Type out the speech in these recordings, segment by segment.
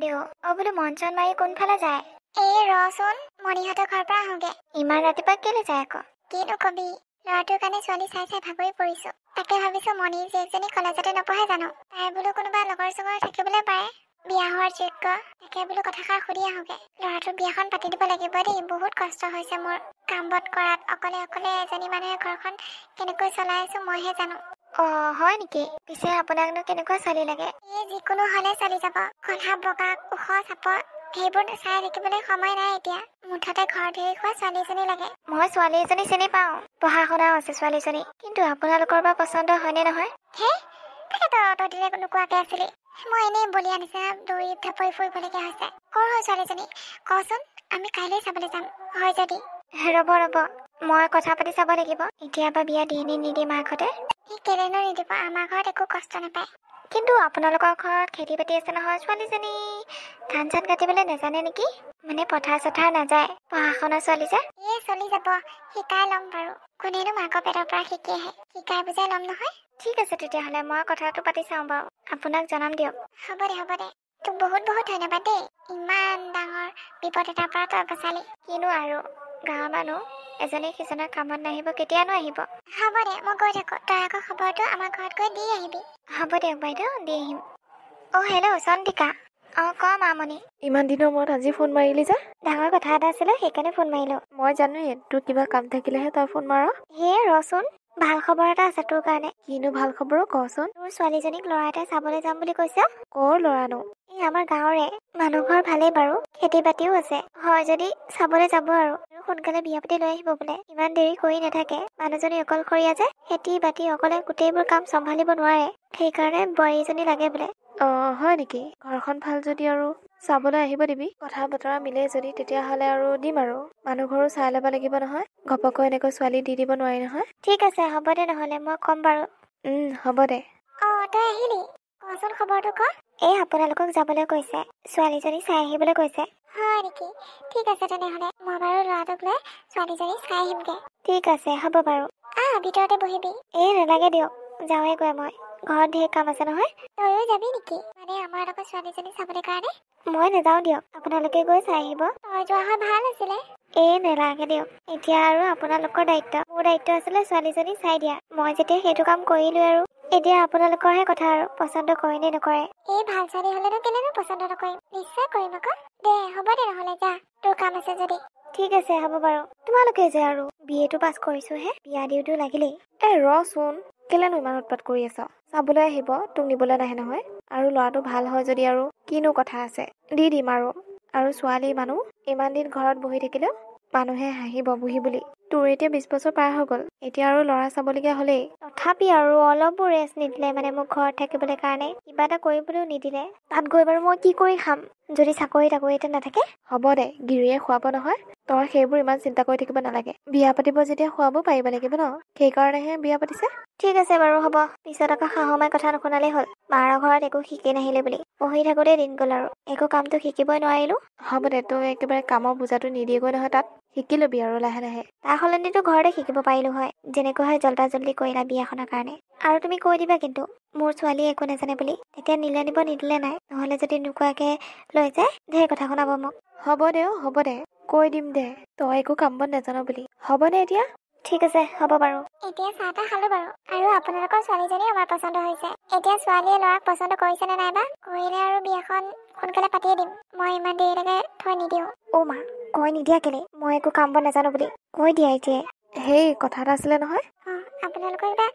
বাইদেউ বোলো মন চন মাৰি কোনফালে যায় এই ৰচোন মণিহঁতৰ ঘৰৰ পৰা আহোগে ইমান ৰাতিপুৱা কেলে যায় আকৌ কিনো কবি ল'ৰাটোৰ কাৰণে ছোৱালী চাই চাই ভাগৰি পৰিছো তাকে ভাবিছো মণি জীয়েকজনী কলেজতে নপঢ়ে জানো তাই বোলো কোনোবা লগৰ চগৰ থাকিবলৈ পাৰে বিয়া হোৱাৰ যোগ্য তাকে বোলো কথাষাৰ সুধি আহোগে ল'ৰাটোৰ বিয়াখন পাতি দিব লাগিব দেই বহুত কষ্ট হৈছে মোৰ কাম বত কৰাত অকলে অকলে এজনী মানুহে ঘৰখন কেনেকৈ চলাই আছো মইহে জানো হয় নেকি পিছে আপোনাকনো কেনেকুৱা ছোৱালী লাগে এই যিকোনো হলে চলি যাব কলা বগা ওখ চাপৰ সেইবোৰ চাই থাকিবলৈ সময় নাই এতিয়া মুঠতে ঘৰ ধৰি খোৱা ছোৱালী এজনী লাগে মই ছোৱালী এজনী চিনি পাওঁ পঢ়া শুনাও আছে ছোৱালীজনী কিন্তু আপোনালোকৰ বা পচন্দ হয়নে নহয় হে তাকে তই দিলে নোকোৱাকে আছিলি মই এনেই বলিয়া নিচিনা দৌৰি থাপৰি ফুৰিবলগীয়া হৈছে কৰ হয় ছোৱালীজনী কচোন আমি কাইলৈ চাবলৈ যাম হয় যদি ৰ'ব মই কথা পাতি চাব লাগিব এতিয়া বা বিয়া দিয়ে নে নিদিয়ে মাকহঁতে সি কেলেনো নিদিব আমাৰ ঘৰত একো কষ্ট নাপায় কিন্তু আপোনালোকৰ ঘৰত খেতি বাতি আছে নহয় ছোৱালীজনী ধান চান কাটিবলৈ নাজানে নেকি মানে পথাৰ চথাৰ নাযায় পঢ়া শুনা ছোৱালী যে এই চলি যাব শিকাই ল'ম বাৰু কোনেনো মাকৰ পেটৰ পৰা শিকি আহে শিকাই বুজাই ল'ম নহয় ঠিক আছে তেতিয়াহ'লে মই কথাটো পাতি চাওঁ বাৰু আপোনাক জনাম দিয়ক হ'ব দে তোক বহুত বহুত ধন্যবাদ দেই ইমান ডাঙৰ বিপদ এটাৰ পৰা তই বচালি কিনো আৰু গাঁৱৰ মানুহ এজনী সিজনৰ কামত নাহিব কেতিয়ানো আহিব হ'ব দে মই গৈ থাকো তই আকৌ খবৰটো আমাৰ ঘৰত গৈ দি আহিবি হ'ব দিয়ক বাইদেউ দি আহিম হেল্ল' চন্দিকা ক মামনি ইমান দিনৰ মূৰত আজি ফোন মাৰিলি যে ডাঙৰ কথা এটা আছিলে সেইকাৰণে ফোন মাৰিলো মই জানোৱেই তোৰ কিবা কাম থাকিলেহে তই ফোন মাৰ ৰচোন ভাল খবৰ এটা আছে তোৰ কাৰণে কিনো ভাল খবৰ কচোন তোৰ ছোৱালীজনীক ল'ৰা এটাই চাবলৈ যাম বুলি কৈছে কৰ ল'ৰানো এই আমাৰ গাঁৱৰে মানুহ ঘৰ ভালেই বাৰু খেতি বাতিও আছে হয় যদি চাবলৈ যাব আৰু সোনকালে বিয়া পাতি লৈ আহিব বোলে ইমান দেৰি কৰি নাথাকে মানুহজনী অকলশৰীয়া যে খেতি বাতি অকলে গোটেইবোৰ কাম চম্ভালিব নোৱাৰে সেইকাৰণে বোৱাৰী এজনী লাগে বোলে হয় নেকি ঘৰখন ভাল যদি আৰু চাবলৈ আহিব দিবি কথা বতৰা মিলে যদি তেতিয়াহ'লে আৰু দিম আৰু মানুহ ঘৰো চাই ল'ব লাগিব নহয় ঘপককৈ এনেকৈ ছোৱালী দি দিব নোৱাৰি নহয় ঠিক আছে হ'ব দে নহ'লে মই ক'ম বাৰু হ'ব দে তই আহিলি কচোন খবৰটো ক এই আপোনালোকক যাবলৈ কৈছে ছোৱালীজনী চাই আহিবলৈ কৈছে হয় নেকি ঠিক আছে তেনেহ'লে মই বাৰু ল'ৰাটোক লৈ ছোৱালীজনী চাই আহিমগে ঠিক আছে হ'ব বাৰু ভিতৰতে বহিবি নালাগে দিয়ক যাওঁগৈ মই ঘৰত ধেৰ কাম আছে নহয় তইও যাবি নেকি মানে আমাৰ লগত ছোৱালীজনী চাবলৈ কাৰণে মই নাযাওঁ দিয়ক আপোনালোকে গৈ চাই আহিব তই যোৱা হয় ভাল আছিলে নেলাগে দিয়ক এতিয়া আৰু আপোনালোকৰ দায়িত্ব মোৰ দায়িত্ব আছিলে ছোৱালীজনী চাই দিয়া মই যেতিয়া সেইটো কাম কৰিলো আৰু এতিয়া আপোনালোকৰহে কথা আৰু পচন্দ কৰে নে নকৰে এই ভাল ছোৱালী হ'লেনো কেলেনো পচন্দ নকৰিম নিশ্চয় কৰিম আকৌ দে হ'ব দে নহ'লে যা তোৰ কাম আছে যদি ঠিক আছে হ'ব বাৰু তোমালোকে যে আৰু বিএটো পাছ কৰিছোহে বিয়া দিওঁতো লাগিলেই ৰচোন কেলেনো ইমান উৎপাত কৰি আছ চাবলৈ আহিব তোক নিবলৈ নাহে নহয় আৰু ল'ৰাটো ভাল হয় যদি আৰু কিনো কথা আছে দি দিম আৰু ছোৱালী মানুহ ইমান দিন ঘৰত বহি থাকিলেও মানুহে হাঁহিব বুহি বুলি তোৰ এতিয়া 20 বছৰ পাৰ হৈ গ'ল এতিয়া আৰু ল'ৰা চাবলগীয়া হ'লেই তথাপি আৰু অলপো ৰেষ্ট নিদিলে মানে মোক ঘৰত থাকিবলৈ কাৰণে কিবা এটা কৰিবলৈও নিদিলে তাত গৈ বাৰু মই কি কৰি খাম যদি চাকৰি তাকৰিতে নাথাকে হ'ব দে গিৰিয়ে খুৱাব নহয় তই সেইবোৰ ইমান চিন্তা কৰি থাকিব নালাগে বিয়া পাতিব যেতিয়া খুৱাব পাৰিব লাগিব ন সেইকাৰণেহে বিয়া পাতিছে ঠিক আছে বাৰু হ'ব পিছত আকৌ শাহুমাই কথা নুশুনালেই হ'ল মাৰ ঘৰত একো শিকি নাহিলে বুলি পঢ়ি থাকোঁতে দিন গ'ল আৰু একো কামটো শিকিবই নোৱাৰিলো হ'ব দে তই একেবাৰে কামৰ বুজাটো নিদিয়েগৈ নহয় তাত শিকি ল'বি আৰু লাহে লাহে তাৰ সলনিতো ঘৰতে শিকিব পাৰিলো হয় যেনেকৈ হয় জল্দা জল্দি কৰিলা বিয়াখনৰ কাৰণে আৰু তুমি কৈ দিবা কিন্তু মোৰ ছোৱালীয়ে একো নাজানে বুলি তেতিয়া নিদিলে নাই নহ'লে যদি নোকোৱাকে লৈ যায় ঢেৰ কথা শুনাব মোক হ'ব দে কৈ দিম দে তই একো কাম বন নাজান বুলি হ'ব দে এতিয়া ঠিক আছে হ'ব বাৰু এতিয়া চাহ তাহ খালো বাৰু আৰু আপোনালোকৰ ছোৱালীজনী আমাৰ পচন্দ হৈছে এতিয়া ছোৱালীয়ে ল'ৰাক পচন্দ কৰিছে নে নাইবা কৰিলে আৰু বিয়াখন সোনকালে পাতিয়ে দিম মই ইমান দেৰিলৈকে থৈ নিদিওঁ মা কৈ নিদিয়া কেলে মই একো কাম বন নাজানো বুলি কৈ দিয়া এতিয়া সেই কথা এটা আছিলে নহয় আপোনালোকৰ কিবা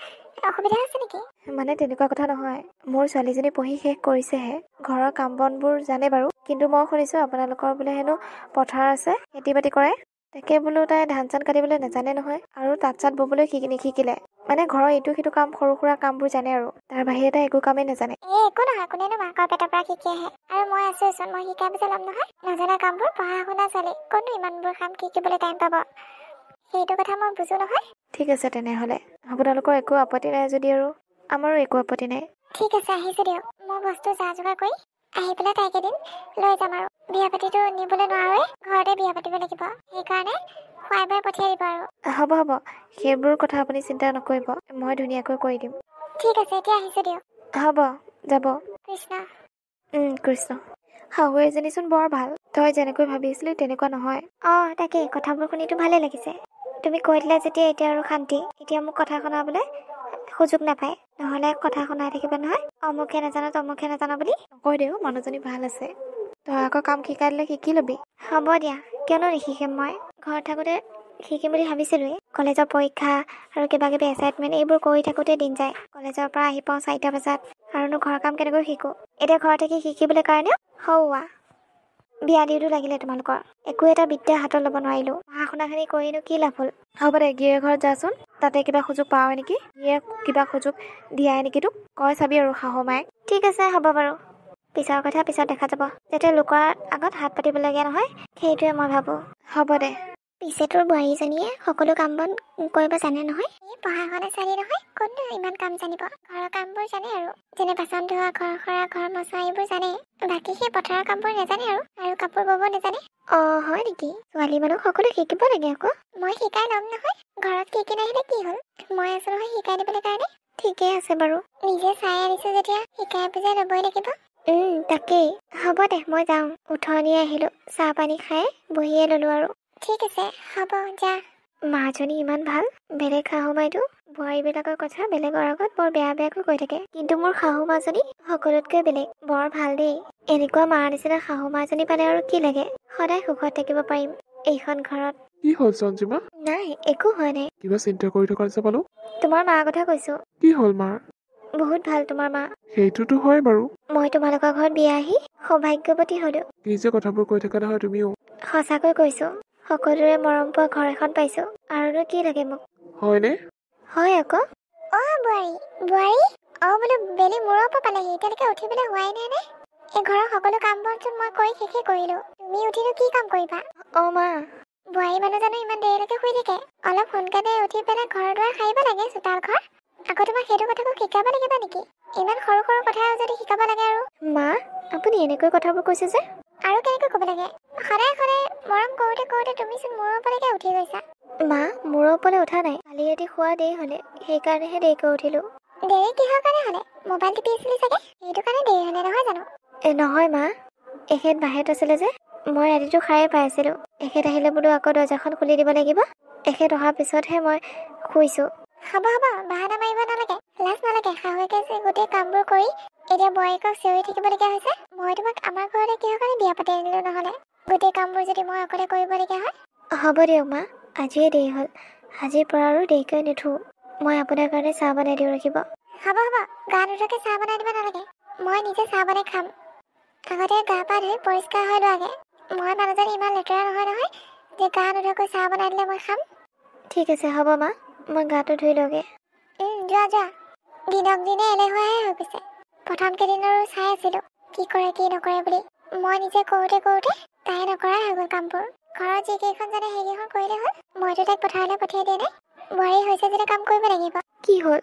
অসুবিধা আছে নেকি মানে তেনেকুৱা কথা নহয় মোৰ ছোৱালীজনী পঢ়ি শেষ কৰিছেহে ঘৰৰ কাম বনবোৰ জানে বাৰু কিন্তু মই শুনিছো আপোনালোকৰ বোলে হেনো পথাৰ আছে খেতি বাতি কৰে তাকে বোলো তাই ধান চান কাটিবলৈ নাজানে নহয় আৰু তাঁত চাত ববলৈ নিশিকিলে মানে ঘৰৰ ইটো সিটো কাম সৰু সুৰা কামবোৰ জানে আৰু তাৰ বাহিৰে তাই একো কামেই নাজানে একো নহয় কোনেনো মাকৰ পেটৰ পৰা শিকি আহে আৰু মই আছোচোন মই শিকাই বুজাই ল'ম নহয় নজনা কামবোৰ পঢ়া শুনা ছোৱালী কোনো ইমানবোৰ কাম শিকিবলৈ টাইম পাব সেইটো কথা মই বুজো নহয় ঠিক আছে তেনেহ'লে আপোনালোকৰ একো আপত্তি নাই যদি আৰু আমাৰো একো আপত্তি নাই ঠিক আছে আহিছো দিয়ক মই বস্তু যা যোগাৰ কৰি আহি পেলাই তাইক এদিন লৈ যাম আৰু বিয়া পাতিটো নিবলৈ নোৱাৰোৱে ঘৰতে বিয়া পাতিব লাগিব সেইকাৰণে খুৱাই বাই পঠিয়াই দিব আৰু হ'ব সেইবোৰ কথা আপুনি চিন্তা নকৰিব মই ধুনীয়াকৈ কৰি দিম ঠিক আছে এতিয়া আহিছো দিয়ক হ'ব যাব কৃষ্ণ কৃষ্ণ শাহু এজনীচোন বৰ ভাল। তই যেনেকৈ ভাবিছিলি তেনেকুৱা নহয়। তাকে কথাবোৰ শুনিতো ভালে লাগিছে। তুমি কৈ দিলা যেতিয়া এতিয়া আৰু শান্তি। এতিয়া মোক কথা শুনাবলৈ সুযোগ নাপায়, নহ'লে কথা শুনাই থাকিব নহয়, অমুকে নাজানো তমুকে নাজানো বুলি। নকয় দেও, মানুহজনী ভাল আছে। তই আকৌ কাম শিকাই দিলে শিকি ল'বি। হ'ব দিয়া, কিয়নো নিশিকিম মই। ঘৰত থাকোঁতে শিকিম বুলি ভাবিছিলোঁৱেই। কলেজৰ পৰীক্ষা আৰু কিবা কিবি এছাইনমেণ্ট এইবোৰ কৰি থাকোঁতে দিন যায়। কলেজৰ পৰা আহি পাওঁ 4টা বজাত, আৰুনো ঘৰৰ কাম কেনেকৈ শিকোঁ। এতিয়া ঘৰত থাকি শিকিবলৈ কাৰণেও সৌৱা বিয়া দিওঁতো লাগিলে তোমালোকৰ। একো এটা বিদ্যা হাতত ল'ব নোৱাৰিলোঁ। পঢ়া শুনাখিনি কৰিনো কি লাভ হ'ল। হ'ব দে, গিৰিয়েক ঘৰত যাচোন, তাতে কিবা সুযোগ পাওঁ নেকি। গিৰিয়েক কিবা সুযোগ দিয়াই নেকি তোক, কয় চাবি আৰু শাহু মায়ে। ঠিক আছে, হ'ব বাৰু। পিছৰ কথা পিছত দেখা যাব। যাতে লোকৰ আগত হাত পাতিবলগীয়া নহয়, সেইটোৱে মই ভাবোঁ। হ'ব দে। পিছে তোৰ বোৱাৰীজনীয়ে সকলো কাম বন কৰিব জানে নহয়? এই পঢ়া শুনা ছোৱালী নহয়, ক'তনো ইমান কাম জানিব। ঘৰৰ কামবোৰ জানে আৰু, যেনে বাচন ধোৱা, ঘৰ সৰা, ঘৰ মচা এইবোৰ জানে। বাকী সেই পথাৰৰ কামবোৰ নাজানে আৰু কাপোৰ বব নাজানে। হয় নেকি? ছোৱালী মানুহ সকলো শিকিব লাগে আকৌ। মই শিকাই ল'ম নহয়, ঘৰত শিকি নাহিলে কি হ'ল? মই আছো নহয় শিকাই দিবলৈ কাৰণে। ঠিকেই আছে বাৰু। নিজে চাই আনিছো যেতিয়া শিকাই বুজাই ল'বই লাগিব। তাকেই। হ'ব দে, মই যাওঁ। উঠনিয়ে আহিলোঁ, চাহ পানী খাই বহিয়ে ল'লোঁ আৰু। ঠিক আছে, হ'ব যা। মাজনী ইমান ভাল। বেলেগ শাহু মাইতো বোৱাৰীবিলাকৰ কথা বেলেগৰ আগত বৰ বেয়া বেয়াকৈ কৈ থাকে, কিন্তু মোৰ শাহু মাজনী সকলোতকৈ বেলেগ। বৰ ভাল দেই। এনেকুৱা মাৰ নিচিনা শাহু মাজনী পালে আৰু কি লাগে। সদায় সুখত থাকিব পাৰিম এইখন ঘৰত। কি হ'ল সঞ্জীৱা? নাই, একো হোৱা নাই। কিবা চিন্তা কৰি থকা নিচিনা পালো। তোমাৰ মাৰ কথা কৈছোঁ। কি হ'ল মাৰ? বহুত ভাল তোমাৰ মা। সেইটোতো হয় বাৰু। মই তোমালোকৰ ঘৰত বিয়া আহি সৌভাগ্যৱতী হ'লোঁ। কি যে কথাবোৰ কৈ থকা নহয় তুমিও। সঁচাকৈ কৈছোঁ, সকলোৰে মৰম পোৱা ঘৰ এখন পাইছোঁ। আৰুনো কি লাগে মোক। হয়নে? হয় আকৌ। বোৱাৰী বোলো বেলি মূৰৰ পৰা পালেহি, এতিয়ালৈকে উঠিবলৈ হোৱাই নাই নে? এই ঘৰৰ সকলো কাম বনচোন মই কৰি শেষেই কৰিলো। তুমি উঠিনো কি কাম কৰিবা? মা। বোৱাৰী মানুহ জানো ইমান দেৰিলৈকে শুই থাকে? অলপ সোনকালে উঠি পেলাই ঘৰ দুৱাৰ সাৰিব লাগে, চোতাল ঘৰ। আকৌ তোমাক সেইটো কথাকো শিকাব লাগিব নেকি? ইমান সৰু সৰু কথা যদি শিকাব লাগে আৰু। মা, আপুনি এনেকৈ কথাবোৰ কৈছে যে? আৰু কেনেকৈ ক'ব লাগে? সদায় সদায় মৰম কৰোঁতে কৰোঁতে তুমিচোন মূৰৰ ওপৰলৈকে উঠি গৈছা। মা, মূৰৰ ওপৰলৈ উঠা নাই। কালি ৰাতি শোৱা দেৰি হ'লে, সেইকাৰণেহে দেৰিকৈ উঠিলোঁ। দেৰি কিহৰ কাৰণে হ'লে? মোবাইল টিপি আছিলি চাগে, সেইটো কাৰণে দেৰি হ'লে নহয় জানো? নহয় মা, এখেত বাহিৰত আছিলে যে, মই ৰাতিটো সাৰে পাই আছিলোঁ। এখেত আহিলে বোলো আকৌ দৰ্জাখন খুলি দিব লাগিব। এখেত অহাৰ পিছতহে মই শুইছোঁ। হ'ব বাহানা মাৰিব নালাগে। লাজ নালাগে? শাহুৱেকে যে গোটেই কামবোৰ কৰি এতিয়া বোৱাৰীকক চিঞৰি থাকিবলগীয়া হৈছে। মই তোমাক আমাৰ ঘৰতে কিহৰ কাৰণে বিয়া পাতি আনিলো নহ'লে? গোটেই কামবোৰ যদি মই অকলে কৰিবলগীয়া হয়। হ'ব দিয়ক মা, আজিয়ে দেৰি হ'ল। আজিৰ পৰা আৰু দেৰিকৈ নুঠো। মই আপোনাৰ কাৰণে চাহ বনাই দিওঁ, ৰাখিব। হ'ব গা নোধোৱাকৈ চাহ বনাই দিব নালাগে। মই নিজে চাহ বনাই খাম। আগতে গা পা ধুই পৰিষ্কাৰ হৈ লোৱাগে। মই মানুহজনী ইমান লেতেৰা নহয় যে গা নোধোৱাকৈ চাহ বনাই দিলে মই খাম। ঠিক আছে, হ'ব মা, মই গাটো ধুই লওঁগে। যোৱা। দিনক দিনে এলেহুৱাহে হৈ গৈছে। প্ৰথম কেইদিনৰো চাই আছিলোঁ কি কৰে কি নকৰে বুলি। মই নিজে কৰোঁতে তাই নকৰাই হৈ গ'ল কামবোৰ। ঘৰত যিকেইখন জানে সেইকেইখন কৰিলে হ'ল। মইতো তাইক পথাৰলৈ পঠিয়াই দিয়া নাই। বোৱাৰী হৈছে যেতিয়া কাম কৰিব লাগিব। কি হ'ল?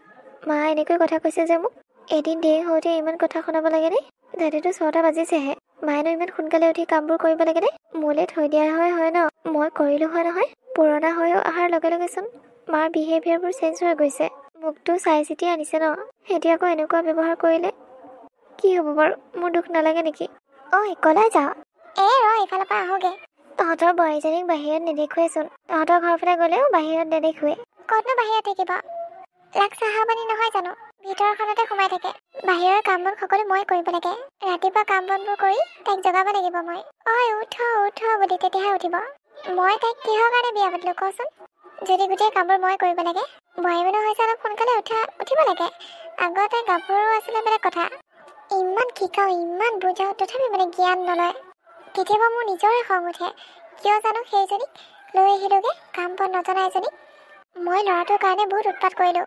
মা এনেকৈ কথা কৈছে যে মোক? এদিন দেৰি হওঁতে ইমান কথা শুনাব লাগেনে? ৰাতিটো 6টা বাজিছেহে। মায়েনো ইমান সোনকালে উঠি কামবোৰ কৰিব লাগেনে? মোলৈ থৈ দিয়া হয় ন? মই কৰিলোঁ হয় নহয়? পুৰণা হৈ অহাৰ লগে লগেচোন মাৰ বিহেভিয়াৰবোৰ চেঞ্জ হৈ গৈছে। মোকতো চাই চিতি আনিছে ন? এতিয়া আকৌ এনেকুৱা ব্যৱহাৰ কৰিলে কি হ'ব বাৰু? মোৰ দুখ নালাগে নেকি? কলৈ যাওঁ? ইফালৰ পৰা আহোঁগে। তহঁতৰ বোৱাৰীজনীক বাহিৰত নেদেখুৱেচোন। তহঁতৰ ঘৰৰ ফালে গ'লেও বাহিৰত নেদেখুৱে। ক'তনো বাহিৰত থাকিব? লাগ চাহা পানী নহয় জানো? ভিতৰখনতে সোমাই থাকে। বাহিৰৰ কাম বন সকলো মই কৰিব লাগে। ৰাতিপুৱা কাম বনবোৰ কৰি তাইক জগাব লাগিব মই। উঠ বুলি তেতিয়াহে উঠিব। মই তাইক কিহৰ কাৰণে বিয়া পাতিলো কচোন? যদি গোটেই কামবোৰ মই কৰিব লাগে। বোৱাৰী মানুহ হৈছে অলপ সোনকালে উঠিব লাগে। আগতে গাভৰু আছিলে বেলেগ কথা। ইমান শিকাওঁ, ইমান বুজাওঁ, তথাপি জ্ঞান নলয়। কেতিয়াবা মোৰ নিজৰে খং উঠে। কিয় জানো সেইজনীক লৈ আহিলোগে, কাম বন নজনা এজনীক। মই ল'ৰাটোৰ কাৰণে বহুত উৎপাত কৰিলোঁ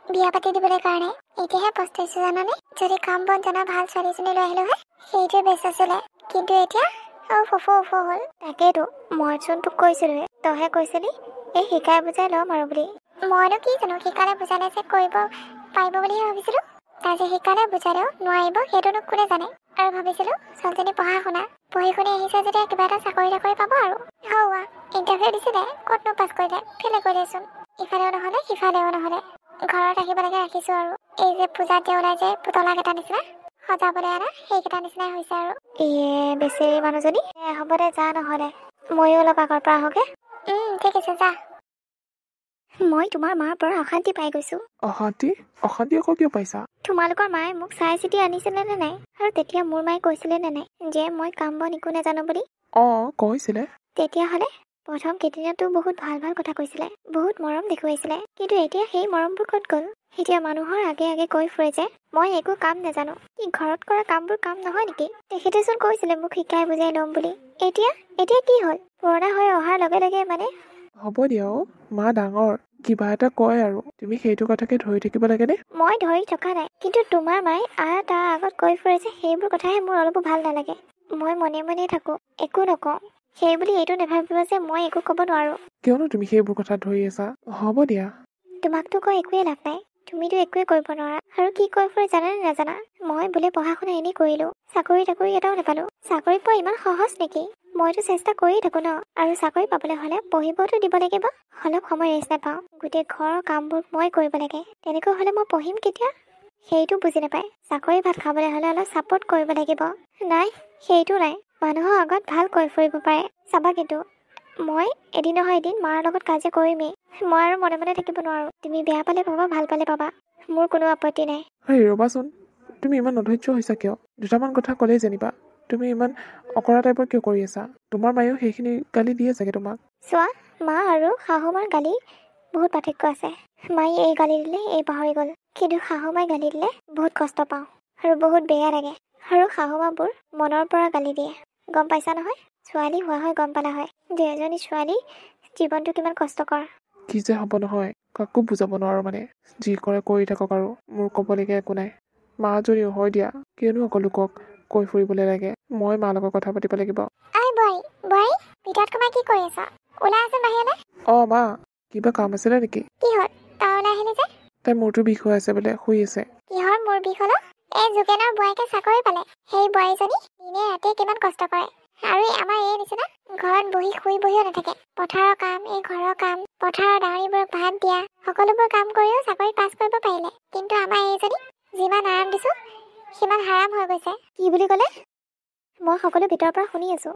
বিয়া পাতি দিবলৈ কাৰণে। এতিয়াহে পস্তাইছোঁ জানানে? যদি কাম বন জনা ভাল ছোৱালীজনী লৈ আহিলোঁ হয়, সেইটোৱে বেষ্ট আছিলে। কিন্তু এতিয়া ফুফু হ'ল। তাকেইতো, মইচোন তোক কৈছিলোঁৱে, তইহে কৈছিলি এই শিকাই বুজাই ল'ম আৰু বুলি। মইনো কি জানো, শিকালে বুজালে যে কৰিব পাৰিব বুলিহে ভাবিছিলোঁ। তাই যে শিকালে বুজালেও নোৱাৰিব সেইটোনো কোনে জানে? আৰু ভাবিছিলোঁ ছোৱালীজনী পঢ়ি শুনি আহিছে যেতিয়া কিবা এটা চাকৰি পাব আৰু। ইণ্টাৰভিউ দিছিলে, ক'তনো পাছ কৰিলে? ফেলে কৰিলেচোন। ইফালেও নহ'লে সিফালেও নহ'লে। ঘৰত ৰাখিব লাগে ৰাখিছোঁ আৰু। এই যে পূজাত যে ওলাই যে পুতলা কেইটা নিচিনা, সজাবলৈ অনা সেইকেইটা নিচিনাই হৈছে আৰু। বেচেৰি মানুহজনী। হ'ব দে, যা নহ'লে ময়ো অলপ আগৰ পৰা আহোঁগে। ঠিক আছে, যা। মই তোমাৰ মাৰ পৰা অশান্তি পাই গৈছোঁ। অশান্তি? অশান্তি আকৌ কিয় পাইছা? তোমালোকৰ মায়ে মোক চাই চিতি আনিছিলে নে নাই? আৰু তেতিয়া মোৰ মায়ে কৈছিলে নে নাই যে মই কাম বন একো নাজানো বুলি? কৈছিলে। তেতিয়াহ'লে প্ৰথম কেইদিনতো বহুত ভাল ভাল কথা কৈছিলে, বহুত মৰম দেখুৱাইছিলে, কিন্তু এতিয়া সেই মৰমবোৰ ক'ত গ'ল? এতিয়া মানুহৰ আগে আগে কৈ ফুৰে যে মই একো কাম নাজানো। কি ঘৰত কৰা কামবোৰ কাম নহয় নেকি? তেখেতেচোন কৈছিলে মোক শিকাই বুজাই ল'ম বুলি। এতিয়া কি হ'ল? পুৰণা হৈ অহাৰ লগে লগে মানে? হ'ব দিয়া মা ডাঙৰ, কিবা এটা কয় আৰু তুমি সেইটো কথাকে ধৰি থাকিব লাগেনে? মই ধৰি থকা নাই, কিন্তু তোমাৰ মায়ে তাৰ আগত কৈ ফুৰে যে সেইবোৰ কথাহে মোৰ অলপো ভাল নালাগে। মই মনে মনে থাকোঁ, একো নকওঁ। সেই বুলি এইটো নাভাবিব যে মই একো ক'ব নোৱাৰোঁ। কিয়নো তুমি সেইবোৰ কথা ধৰি আছা? হ'ব দিয়া। তোমাকতো কৈ একোৱে লাভ নাই, তুমিতো একোৱে কৰিব নোৱাৰা। আৰু কি কৈ ফুৰে জানানে নাজানা? মই বোলে পঢ়া শুনা এনেই কৰিলোঁ, চাকৰি এটাও নাপালোঁ। চাকৰি পোৱা ইমান সহজ নেকি? মইতো চেষ্টা কৰিয়ে থাকোঁ ন। আৰু চাকৰি পাবলৈ হ'লে পঢ়িবতো দিব লাগিব। অলপ সময় ৰেষ্ট নাপাওঁ, গোটেই ঘৰৰ কামবোৰ মই কৰিব লাগে। তেনেকৈ হ'লে মই পঢ়িম কেতিয়া? সেইটো বুজি নাপায়। চাকৰি ভাত খাবলৈ হ'লে অলপ ছাপোৰ্ট কৰিব লাগিব। নাই, সেইটো নাই। মানুহৰ আগত ভাল কৈ ফুৰিব পাৰে, চাবা কিন্তু মই এদিন নহয় এদিন মাৰ লগত কাজিয়া কৰিমেই। মই আৰু মনে মনে থাকিব নোৱাৰোঁ। তুমি বেয়া পালে পাবা, ভাল পালে পাবা, মোৰ কোনো আপত্তি নাই। ৰ'বাচোন, তুমি ইমান অধৈৰ্য হৈছা কিয়? দুটামান কথা ক'লেই যেনিবা তুমি ইমান অকৰা টাইপৰ কিয় কৰি আছা? তোমাৰ মায়েও সেইখিনি গালি দিয়ে চাগে তোমাক। চোৱা, মা আৰু শাহু মাৰ গালি বহুত পাৰ্থক্য আছে। মায়ে এই গালি দিলে এই পাহৰি গ'ল, কিন্তু শাহু মায়ে গালি দিলে বহুত কষ্ট পাওঁ আৰু বহুত বেয়া লাগে। আৰু শাহু মাবোৰ মনৰ পৰা গালি দিয়ে, গম পাইছা নহয়? ছোৱালী হোৱা হয় গম পালা হয় যে এজনী ছোৱালী জীৱনটো কিমান কষ্টকৰ। কি যে হ'ব নহয়, কাকো বুজাব নোৱাৰো মানে। যি কৰে কৰি থাকক আৰু, মোৰ ক'বলগীয়া একো নাই। মা যদিও হয় দিয়া, কিয়নো আকৌ লোকক কৈ ফুৰিবলৈ লাগে। মই মাৰ লগত কথা পাতিব লাগিব। বোৱাৰী ভিতৰত সোমাই কি কৰি আছা? ওলাই আছোন বাহিৰলৈ। মা, কিবা কাম আছিলে নেকি? কি হ'ল তই ওলাই আহিলি যে? তাই মূৰটো বিষ হৈ আছে বোলে, শুই আছে। কিহৰ মোৰ বিষ হ'ল? এই যোগেনৰ বোৱাৰীকে চাকৰি পালে। সেই বোৱাৰীজনী দিনে ৰাতিয়ে কিমান কষ্ট কৰে। আৰু আমাৰ এই নিচিনা ঘৰত বহি শুই বহিও নাথাকে। পথাৰৰ কাম, এই ঘৰৰ কাম, পথাৰৰ ডাঙৰিবোৰক ভাত দিয়া, সকলোবোৰ কাম কৰিও চাকৰি পাছ কৰিব পাৰিলে। কিন্তু আমাৰ এইজনী যিমান আৰাম দিছো সিমান হাৰাম হৈ গৈছে। কি বুলি ক'লে? মই সকলো ভিতৰৰ পৰা শুনি আছোঁ।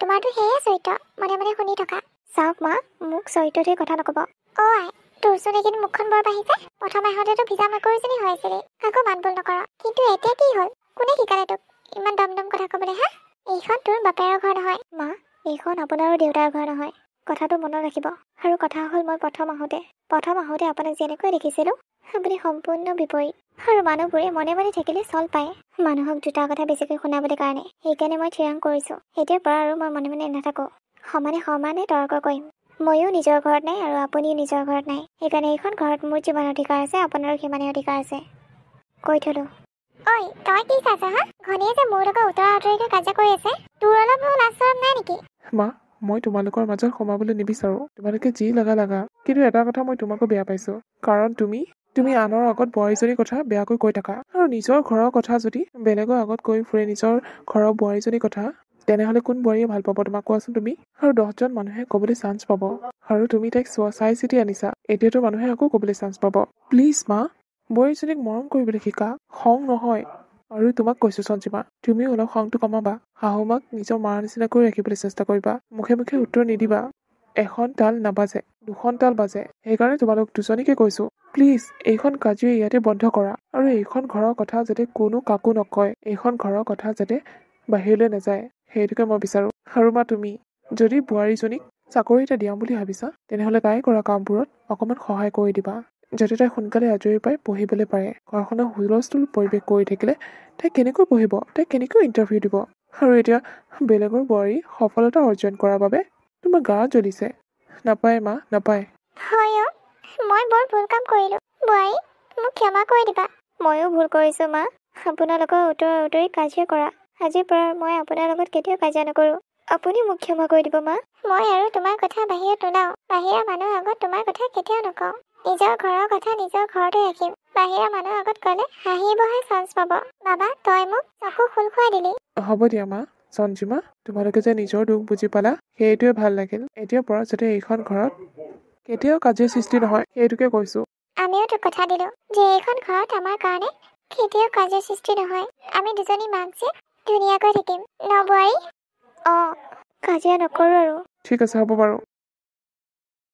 তোমাৰতো সেয়ে চৰিত্ৰ, মনে মনে শুনি থকা। চাওক মা, মোক চৰিত্ৰ ধৰি কথা নক'ব। আই, তোৰচোন এইকেইদিন মুখখন বৰ বাঢ়িছে। প্ৰথম আহোঁতেতো ভিজা মেকুৰীজনী হৈ আছিলি, কাকো মাত বোল নকৰ। কিন্তু এতিয়া কি হ'ল? কোনে শিকালে তোক ইমান দম দম কথা ক'বলৈ? এইখন তোৰ বাপেৰৰ ঘৰ নহয়। মা, এইখন আপোনাৰো দেউতাৰ ঘৰ নহয়, কথাটো মনত ৰাখিব। আৰু কথা হ'ল মই প্ৰথম আহোঁতে আপোনাক যেনেকৈ দেখিছিলোঁ আপুনি সম্পূৰ্ণ বিপৰীত। আৰু মানুহবোৰে মনে মনে থাকিলে চল পায়, মানুহক দুটা কথা বেছিকৈ শুনাবলৈ কাৰণে। সেইকাৰণে মই থিৰাং কৰিছোঁ, এতিয়াৰ পৰা আৰু মই মনে মনে নাথাকোঁ। সমানে তৰ্ক কৰিম। ময়ো নিজৰ ঘৰত নাই আৰু আপুনিও নিজৰ ঘৰত নাই। সেইকাৰণে এইখন ঘৰত মোৰ যিমান অধিকাৰ আছে আপোনাৰো সিমানে অধিকাৰ আছে। কৈ থলোঁ। ঐ, তই কি চাইছ ঘনীয়ে যে মোৰ লগত উত্তৰা উত্তৰিকৈ কাজিয়া কৰি আছে, তোৰ অলপো লাজ চৰম নাই নেকি? মা, মই তোমালোকৰ মাজত সোমাবলৈ নিবিচাৰো। তোমালোকে যি লগা, কিন্তু এটা কথা মই তোমাকো বেয়া পাইছো। কাৰণ তুমি আনৰ আগত বোৱাৰীজনীৰ কথা বেয়াকৈ কৈ থাকা। আৰু নিজৰ ঘৰৰ কথা যদি বেলেগৰ আগত কৈ ফুৰে, নিজৰ ঘৰৰ বোৱাৰীজনীৰ কথা, তেনেহ'লে কোন বোৱাৰীয়ে ভাল পাব তোমাক কোৱাচোন তুমি? আৰু 10জন মানুহে ক'বলৈ চান্স পাব, আৰু তুমি তাইক চাই চিতি আনিছা। এতিয়াতো মানুহে আকৌ ক'বলৈ চান্স পাব। প্লিজ মা, বোৱাৰীজনীক মৰম কৰিবলৈ শিকা, খং নহয়। আৰু তোমাক কৈছো সঞ্জীমা, তুমিও অলপ খংটো কমাবা। শাহু মাক নিজৰ মাৰ নিচিনাকৈ ৰাখিবলৈ চেষ্টা কৰিবা। মুখে মুখে উত্তৰ নিদিবা। এখন তাল নাবাজে, 2খন তাল বাজে। সেইকাৰণে তোমালোক দুজনীকে কৈছো, প্লিজ এইখন কাজিয়া ইয়াতে বন্ধ কৰা। আৰু এইখন ঘৰৰ কথা যাতে কোনো কাকো নকয়, এইখন ঘৰৰ কথা যাতে বাহিৰলৈ নাযায়, সেইটোকে মই বিচাৰো। আৰু মা, তুমি যদি বোৱাৰীজনীক চাকৰি এটা দিয়াম বুলি ভাবিছা, তেনেহ'লে তাই কৰা কামবোৰত অকণমান সহায় কৰি দিবা, যাতে তাই সোনকালে আজৰি পাই পঢ়িবলৈ পাৰে। ঘৰখনৰ হুলস্থুল পৰিৱেশ কৰি থাকিলে তাই কেনেকৈ পঢ়িব, তাই কেনেকৈ ইণ্টাৰভিউ দিব? আৰু এতিয়া বেলেগৰ বোৱাৰী সফলতা অৰ্জন কৰাৰ বাবে তোমাৰ গা জ্বলিছে। নাপায় মা, নাপায়। হয়, মই বৰ ভুল কাম কৰিলোঁ। বোৱাৰী, মোক ক্ষমা কৰি দিবা। ময়ো ভুল কৰিছোঁ মা, আপোনালোকৰ উত্তৰা উত্তৰি কাজিয়া কৰা। আজিৰ পৰা মই আপোনাৰ লগত কেতিয়াও কাজিয়া নকৰোঁ। আপুনি মোক ক্ষমা কৰি দিব মা। মই আৰু তোমাৰ কথা বাহিৰত নোলাওঁ। বাহিৰা মানুহৰ আগত তোমাৰ কথা কেতিয়াও নকওঁ। নিজৰ ঘৰৰ কথা নিজৰ ঘৰতে ৰাখিম। বাহিৰা মানুহৰ আগত ক'লে হাঁহিবহে চান্স পাব। বাবা, তই মোক চকু খোল খুৱাই দিলি। হ'ব দিয়া মা। সঞ্জীমা, তোমালোকে যে নিজৰ দুখ বুজি পালা, সেইটোৱে ভাল লাগিল। এতিয়াৰ পৰা যাতে এইখন ঘৰত কেতিয়াও কাজিয়া সৃষ্টি নহয়, সেইটোকে কৈছো। আমিও তোক কথা দিলোঁ যে এইখন ঘৰত আমাৰ কাৰণে কেতিয়াও কাজিয়া সৃষ্টি নহয়। আমি দুজনী মাক যে ধুনীয়াকৈ থাকিম ন বোৱাৰী? অঁ কাজিয়া নকৰোঁ আৰু। ঠিক আছে হ'ব বাৰু।